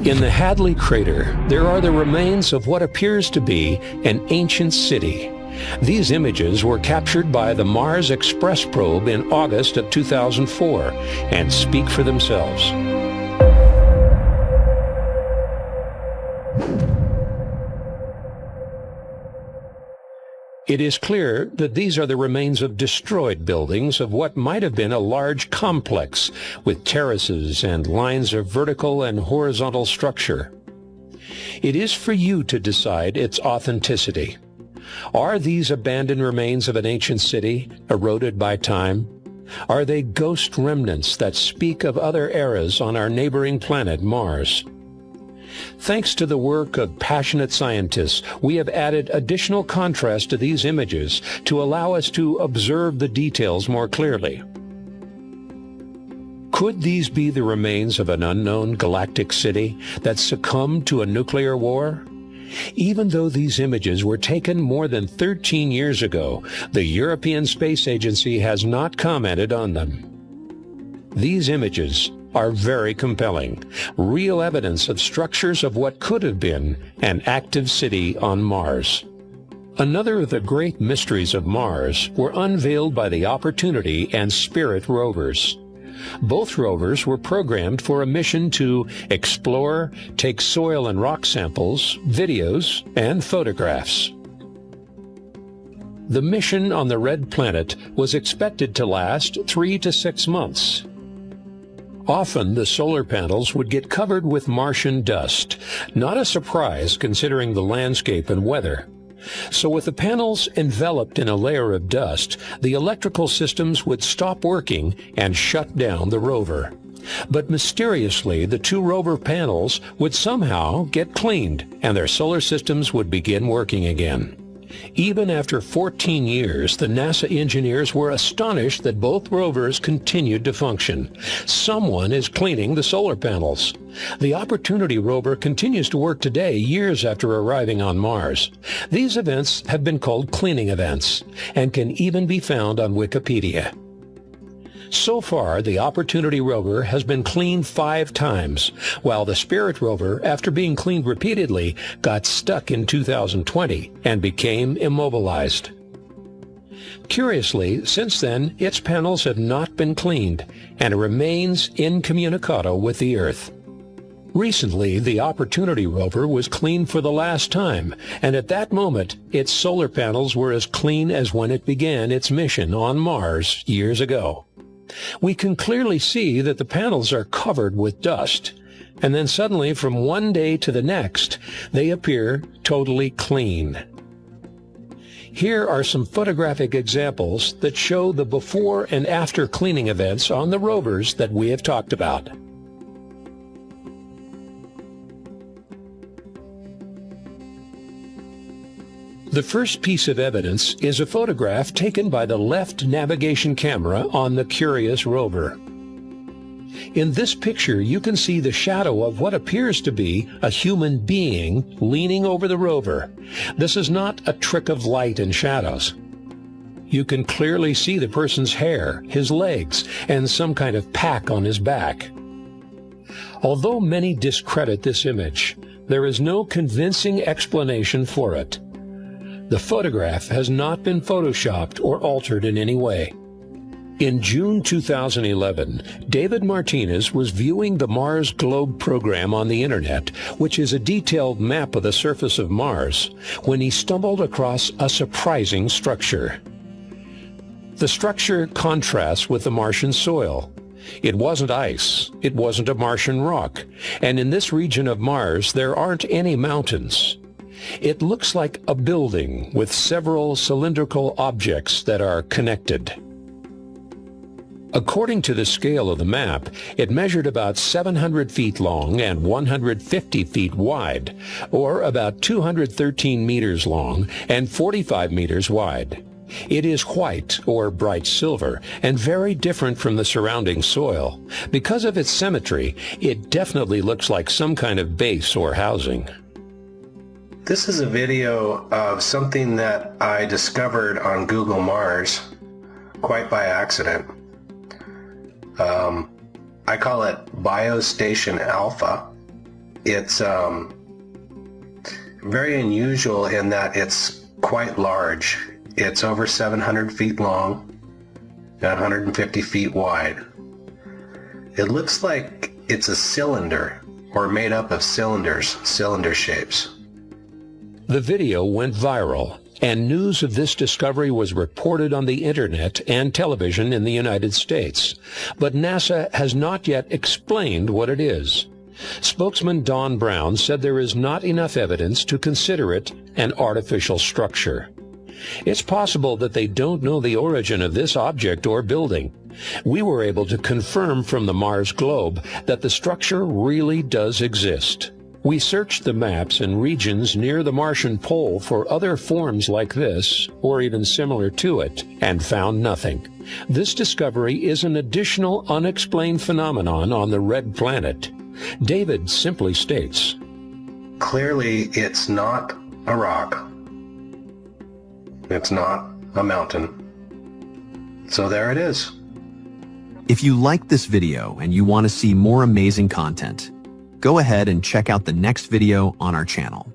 In the Hadley Crater, there are the remains of what appears to be an ancient city. These images were captured by the Mars Express probe in August of 2004 and speak for themselves. It is clear that these are the remains of destroyed buildings of what might have been a large complex with terraces and lines of vertical and horizontal structure. It is for you to decide its authenticity. Are these abandoned remains of an ancient city, eroded by time? Are they ghost remnants that speak of other eras on our neighboring planet Mars? Thanks to the work of passionate scientists, we have added additional contrast to these images to allow us to observe the details more clearly. Could these be the remains of an unknown galactic city that succumbed to a nuclear war? Even though these images were taken more than 13 years ago, the European Space Agency has not commented on them. These images are very compelling, real evidence of structures of what could have been an active city on Mars. Another of the great mysteries of Mars were unveiled by the Opportunity and Spirit rovers. Both rovers were programmed for a mission to explore, take soil and rock samples, videos, and photographs. The mission on the Red Planet was expected to last 3 to 6 months. Often the solar panels would get covered with Martian dust, not a surprise considering the landscape and weather. So with the panels enveloped in a layer of dust, the electrical systems would stop working and shut down the rover. But mysteriously, the 2 rover panels would somehow get cleaned and their solar systems would begin working again. Even after 14 years, the NASA engineers were astonished that both rovers continued to function. Someone is cleaning the solar panels. The Opportunity rover continues to work today, years after arriving on Mars. These events have been called cleaning events and can even be found on Wikipedia. So far, the Opportunity rover has been cleaned 5 times, while the Spirit rover, after being cleaned repeatedly, got stuck in 2020 and became immobilized. Curiously, since then, its panels have not been cleaned, and it remains incommunicado with the Earth. Recently, the Opportunity rover was cleaned for the last time, and at that moment, its solar panels were as clean as when it began its mission on Mars years ago. We can clearly see that the panels are covered with dust, and then suddenly from one day to the next, they appear totally clean. Here are some photographic examples that show the before and after cleaning events on the rovers that we have talked about. The first piece of evidence is a photograph taken by the left navigation camera on the Curious rover. In this picture, you can see the shadow of what appears to be a human being leaning over the rover. This is not a trick of light and shadows. You can clearly see the person's hair, his legs, and some kind of pack on his back. Although many discredit this image, there is no convincing explanation for it. The photograph has not been photoshopped or altered in any way. In June 2011, David Martinez was viewing the Mars Globe program on the internet, which is a detailed map of the surface of Mars, when he stumbled across a surprising structure. The structure contrasts with the Martian soil. It wasn't ice, it wasn't a Martian rock, and in this region of Mars there aren't any mountains. It looks like a building with several cylindrical objects that are connected. According to the scale of the map, it measured about 700 feet long and 150 feet wide, or about 213 meters long and 45 meters wide. It is white or bright silver and very different from the surrounding soil. Because of its symmetry, it definitely looks like some kind of base or housing. This is a video of something that I discovered on Google Mars, quite by accident. I call it Biostation Alpha, It's very unusual in that it's quite large. It's over 700 feet long and 150 feet wide. It looks like it's a cylinder or made up of cylinders, cylinder shapes. The video went viral, and news of this discovery was reported on the internet and television in the United States. But NASA has not yet explained what it is. Spokesman Don Brown said there is not enough evidence to consider it an artificial structure. It's possible that they don't know the origin of this object or building. We were able to confirm from the Mars globe that the structure really does exist. We searched the maps and regions near the Martian pole for other forms like this, or even similar to it, and found nothing. This discovery is an additional unexplained phenomenon on the red planet. David simply states, "Clearly, it's not a rock. It's not a mountain. So there it is." If you liked this video and you want to see more amazing content, go ahead and check out the next video on our channel.